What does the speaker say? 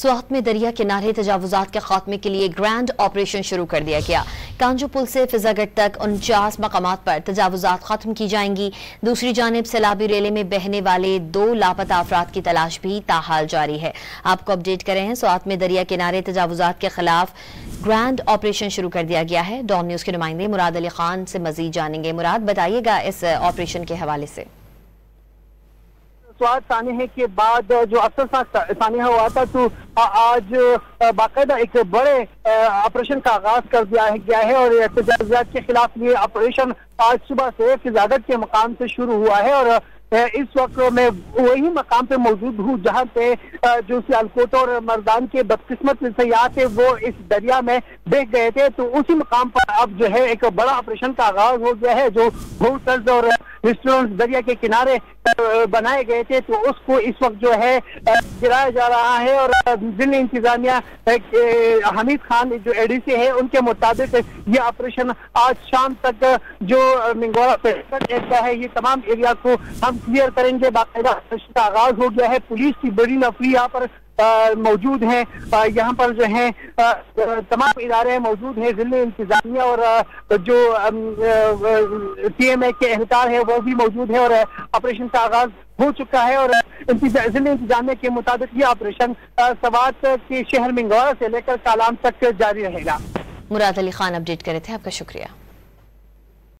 स्वात में दरिया किनारे तजावुजात के खात्मे के लिए ग्रैंड ऑपरेशन शुरू कर दिया गया। कांजू पुल से फिजागढ़ तक 49 मकामात पर तजावुजात खत्म की जाएंगी। दूसरी जानिब सैलाबी रेले में बहने वाले 2 लापता अफराद की तलाश भी ताहाल जारी है। आपको अपडेट कर रहे हैं, स्वात में दरिया किनारे तजावुजात के खिलाफ ग्रैंड ऑपरेशन शुरू कर दिया गया है। डॉन न्यूज के नुमाइंदे मुराद अली खान से मजीद जानेंगे। मुराद, बताइएगा इस ऑपरेशन के हवाले से। स्वात सानिया के बाद जो अफसर सानिया हुआ था तो आज बाकायदा एक बड़े ऑपरेशन का आगाज कर दिया गया है और तजावुजात के खिलाफ ये ऑपरेशन आज सुबह से फिजागढ़ के मकाम से शुरू हुआ है। और इस वक्त मैं वही मकाम पे मौजूद हूँ जहाँ पे जो सियालकोट और मर्दान के बदकिस्मत सयाह थे वो इस दरिया में बह गए थे। तो उसी मकाम पर अब जो है एक बड़ा ऑपरेशन का आगाज हो गया है। जो होटल्स और रेस्टोरेंट दरिया के किनारे बनाए गए थे तो उसको इस वक्त जो है गिराया जा रहा है। और जिला इंतजामिया हमीद खान जो एडीसी है उनके मुताबिक ये ऑपरेशन आज शाम तक जो मिंगोरा एरिया है ये तमाम एरिया को हम क्लियर करेंगे। बाकायदा का आगाज हो गया है। पुलिस की बड़ी नफरी यहाँ पर मौजूद है। यहाँ पर जो है तमाम इदारे मौजूद हैं, जिला इंतजामिया और जो TMA के एहलकार है वो भी मौजूद है और ऑपरेशन का आगाज हो चुका है। और जिला इंतजामिया के मुताबिक ये ऑपरेशन स्वात के शहर मिंगोरा से लेकर कालाम तक जारी रहेगा। मुराद अली खान अपडेट कर रहे थे, आपका शुक्रिया।